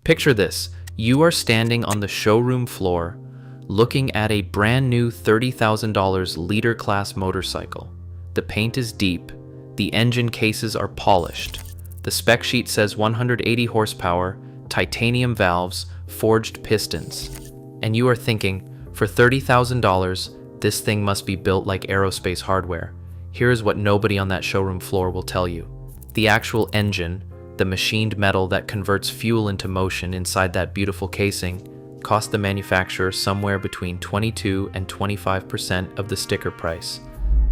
Picture this. You are standing on the showroom floor, looking at a brand new $30,000 liter class motorcycle. The paint is deep, the engine cases are polished. The spec sheet says 180 horsepower, titanium valves, forged pistons. And you are thinking, for $30,000, this thing must be built like aerospace hardware. Here is what nobody on that showroom floor will tell you. The actual engine, the machined metal that converts fuel into motion inside that beautiful casing, cost the manufacturer somewhere between 22 and 25% of the sticker price.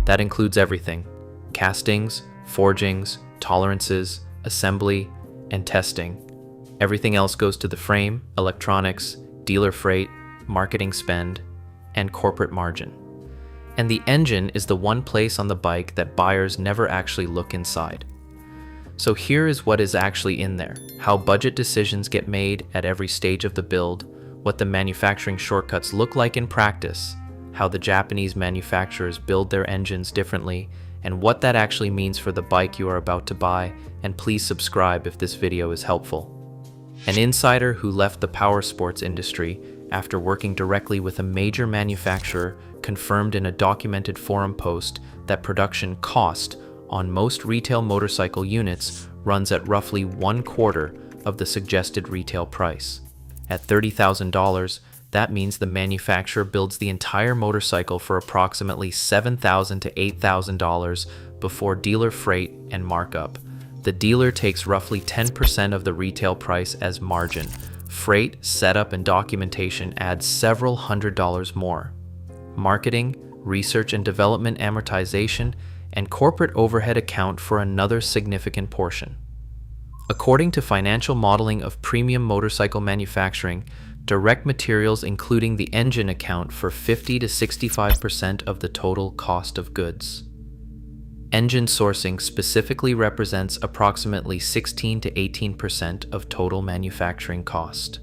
That includes everything: castings, forgings, tolerances, assembly, and testing. Everything else goes to the frame, electronics, dealer freight, marketing spend, and corporate margin. And the engine is the one place on the bike that buyers never actually look inside. So here is what is actually in there: how budget decisions get made at every stage of the build, what the manufacturing shortcuts look like in practice, how the Japanese manufacturers build their engines differently, and what that actually means for the bike you are about to buy. And please subscribe if this video is helpful. An insider who left the power sports industry after working directly with a major manufacturer confirmed in a documented forum post that production cost on most retail motorcycle units runs at roughly 1/4 of the suggested retail price. At $30,000, that means the manufacturer builds the entire motorcycle for approximately $7,000 to $8,000 before dealer freight and markup. The dealer takes roughly 10% of the retail price as margin. Freight, setup, and documentation add several $100s more. Marketing, research and development amortization, and corporate overhead account for another significant portion. According to financial modeling of premium motorcycle manufacturing, direct materials including the engine account for 50 to 65% of the total cost of goods. Engine sourcing specifically represents approximately 16 to 18% of total manufacturing cost.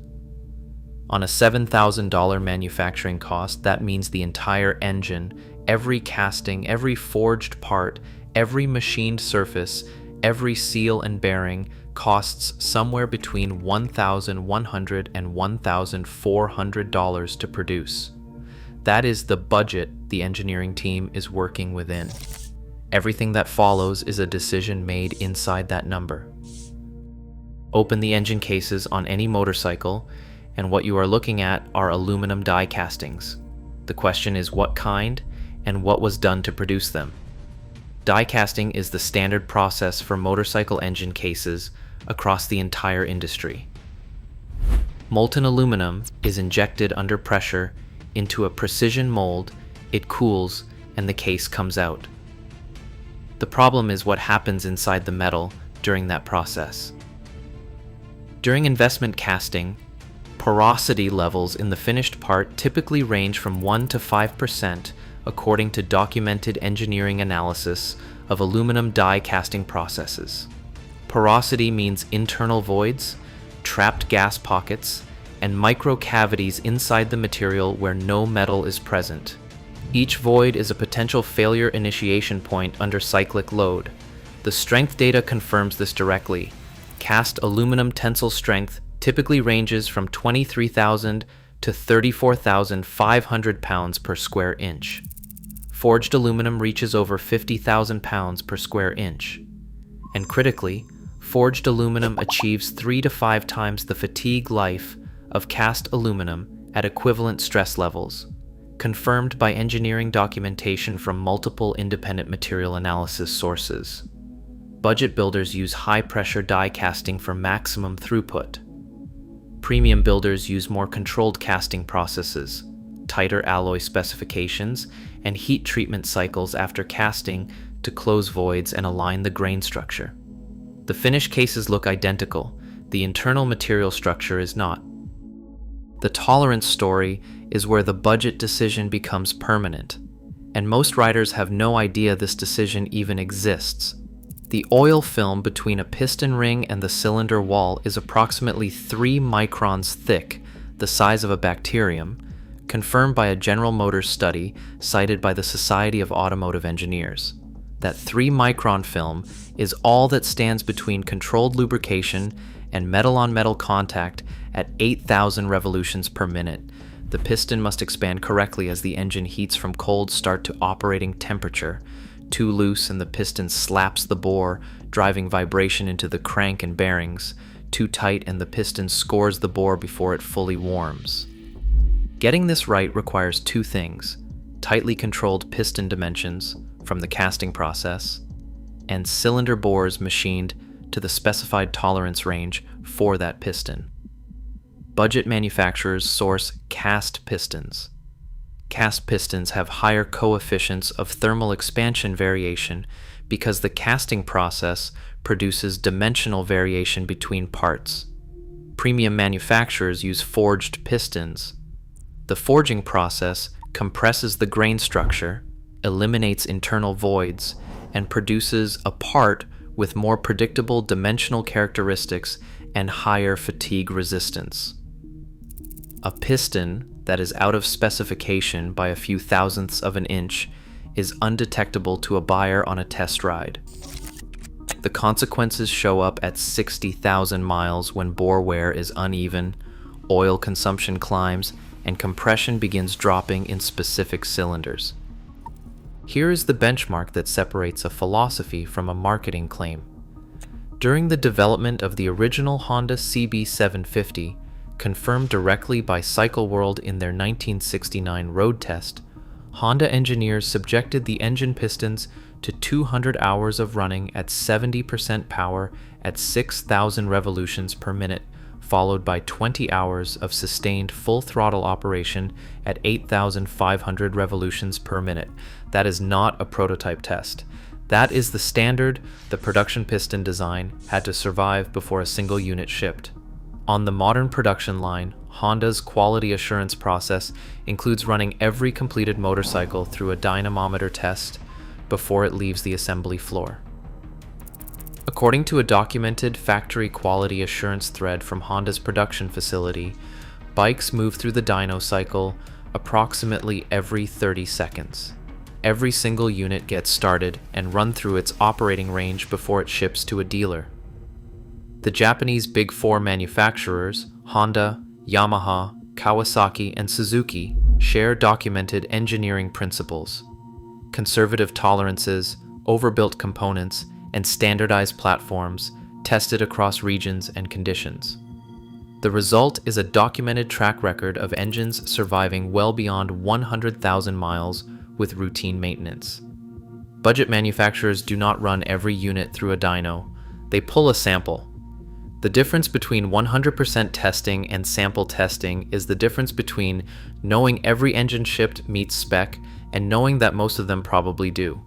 On a $7,000 manufacturing cost, that means the entire engine, every casting, every forged part, every machined surface, every seal and bearing costs somewhere between $1,100 and $1,400 to produce. That is the budget the engineering team is working within. Everything that follows is a decision made inside that number. Open the engine cases on any motorcycle, and what you are looking at are aluminum die castings. The question is what kind and what was done to produce them. Die casting is the standard process for motorcycle engine cases across the entire industry. Molten aluminum is injected under pressure into a precision mold, it cools, and the case comes out. The problem is what happens inside the metal during that process. During investment casting, porosity levels in the finished part typically range from 1 to 5% according to documented engineering analysis of aluminum die casting processes. Porosity means internal voids, trapped gas pockets, and micro cavities inside the material where no metal is present. Each void is a potential failure initiation point under cyclic load. The strength data confirms this directly. Cast aluminum tensile strength typically ranges from 23,000 to 34,500 pounds per square inch. Forged aluminum reaches over 50,000 pounds per square inch. And critically, forged aluminum achieves 3 to 5 times the fatigue life of cast aluminum at equivalent stress levels, confirmed by engineering documentation from multiple independent material analysis sources. Budget builders use high-pressure die casting for maximum throughput. Premium builders use more controlled casting processes, tighter alloy specifications, and heat treatment cycles after casting to close voids and align the grain structure. The finished cases look identical, the internal material structure is not. The tolerance story is where the budget decision becomes permanent, and most riders have no idea this decision even exists. The oil film between a piston ring and the cylinder wall is approximately 3 microns thick, the size of a bacterium, confirmed by a General Motors study cited by the Society of Automotive Engineers. That 3-micron film is all that stands between controlled lubrication and metal-on-metal contact at 8,000 revolutions per minute. The piston must expand correctly as the engine heats from cold start to operating temperature. Too loose and the piston slaps the bore, driving vibration into the crank and bearings. Too tight and the piston scores the bore before it fully warms. Getting this right requires two things: tightly controlled piston dimensions from the casting process, and cylinder bores machined to the specified tolerance range for that piston. Budget manufacturers source cast pistons. Cast pistons have higher coefficients of thermal expansion variation because the casting process produces dimensional variation between parts. Premium manufacturers use forged pistons. The forging process compresses the grain structure, eliminates internal voids, and produces a part with more predictable dimensional characteristics and higher fatigue resistance. A piston that is out of specification by a few thousandths of an inch is undetectable to a buyer on a test ride. The consequences show up at 60,000 miles when bore wear is uneven, oil consumption climbs, and compression begins dropping in specific cylinders. Here is the benchmark that separates a philosophy from a marketing claim. During the development of the original Honda CB750, confirmed directly by Cycle World in their 1969 road test, Honda engineers subjected the engine pistons to 200 hours of running at 70% power at 6,000 revolutions per minute, followed by 20 hours of sustained full throttle operation at 8,500 revolutions per minute. That is not a prototype test. That is the standard the production piston design had to survive before a single unit shipped. On the modern production line, Honda's quality assurance process includes running every completed motorcycle through a dynamometer test before it leaves the assembly floor. According to a documented factory quality assurance thread from Honda's production facility, bikes move through the dyno cycle approximately every 30 seconds. Every single unit gets started and run through its operating range before it ships to a dealer. The Japanese Big Four manufacturers, Honda, Yamaha, Kawasaki, and Suzuki, share documented engineering principles: conservative tolerances, overbuilt components, and standardized platforms tested across regions and conditions. The result is a documented track record of engines surviving well beyond 100,000 miles with routine maintenance. Budget manufacturers do not run every unit through a dyno. They pull a sample. The difference between 100% testing and sample testing is the difference between knowing every engine shipped meets spec and knowing that most of them probably do.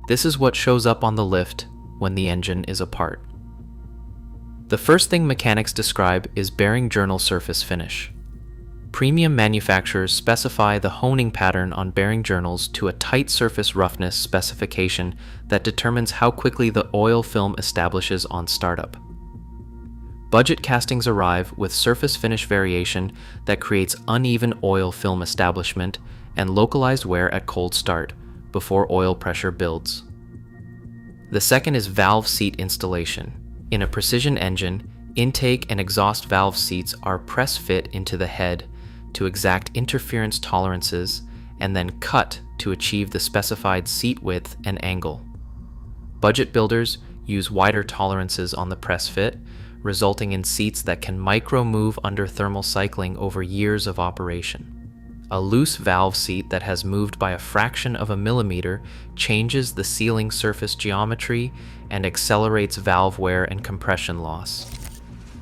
This is what shows up on the lift when the engine is apart. The first thing mechanics describe is bearing journal surface finish. Premium manufacturers specify the honing pattern on bearing journals to a tight surface roughness specification that determines how quickly the oil film establishes on startup. Budget castings arrive with surface finish variation that creates uneven oil film establishment and localized wear at cold start before oil pressure builds. The second is valve seat installation. In a precision engine, intake and exhaust valve seats are press fit into the head to exact interference tolerances and then cut to achieve the specified seat width and angle. Budget builders use wider tolerances on the press fit, resulting in seats that can micro-move under thermal cycling over years of operation. A loose valve seat that has moved by a fraction of a millimeter changes the sealing surface geometry and accelerates valve wear and compression loss.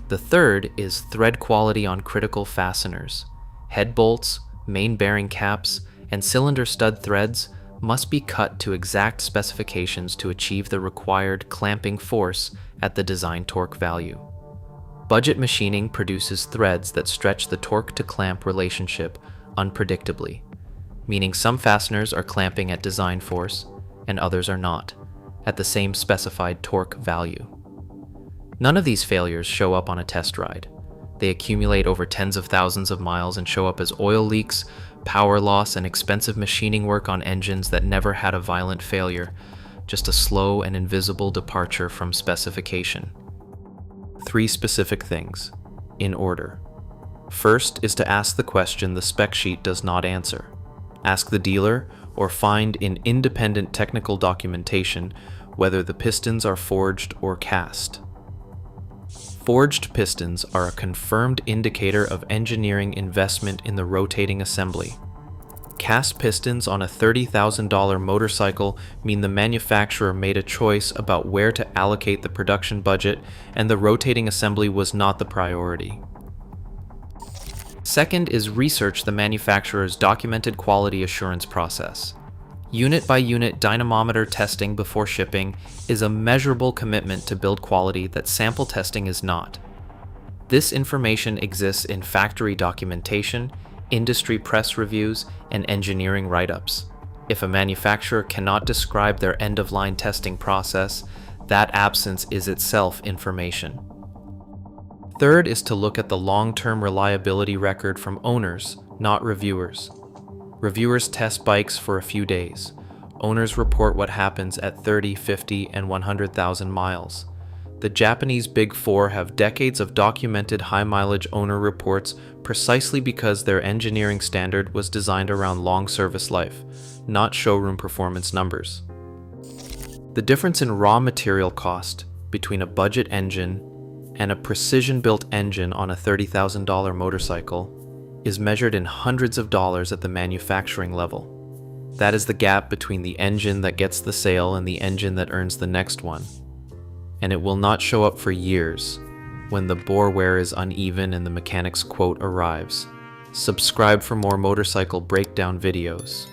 The third is thread quality on critical fasteners. Head bolts, main bearing caps, and cylinder stud threads must be cut to exact specifications to achieve the required clamping force at the design torque value. Budget machining produces threads that stretch the torque to clamp relationship unpredictably, meaning some fasteners are clamping at design force and others are not, at the same specified torque value. None of these failures show up on a test ride. They accumulate over tens of thousands of miles and show up as oil leaks, power loss, and expensive machining work on engines that never had a violent failure, just a slow and invisible departure from specification. 3 specific things: in order. First is to ask the question the spec sheet does not answer. Ask the dealer or find in independent technical documentation whether the pistons are forged or cast. Forged pistons are a confirmed indicator of engineering investment in the rotating assembly. Cast pistons on a $30,000 motorcycle mean the manufacturer made a choice about where to allocate the production budget, and the rotating assembly was not the priority. Second is research the manufacturer's documented quality assurance process. Unit-by-unit dynamometer testing before shipping is a measurable commitment to build quality that sample testing is not. This information exists in factory documentation, industry press reviews, and engineering write-ups. If a manufacturer cannot describe their end-of-line testing process, that absence is itself information. Third is to look at the long-term reliability record from owners, not reviewers. Reviewers test bikes for a few days. Owners report what happens at 30, 50, and 100,000 miles. The Japanese Big Four have decades of documented high-mileage owner reports precisely because their engineering standard was designed around long service life, not showroom performance numbers. The difference in raw material cost between a budget engine and a precision-built engine on a $30,000 motorcycle is measured in hundreds of dollars at the manufacturing level. That is the gap between the engine that gets the sale and the engine that earns the next one. And it will not show up for years when the bore wear is uneven and the mechanic's quote arrives. Subscribe for more motorcycle breakdown videos.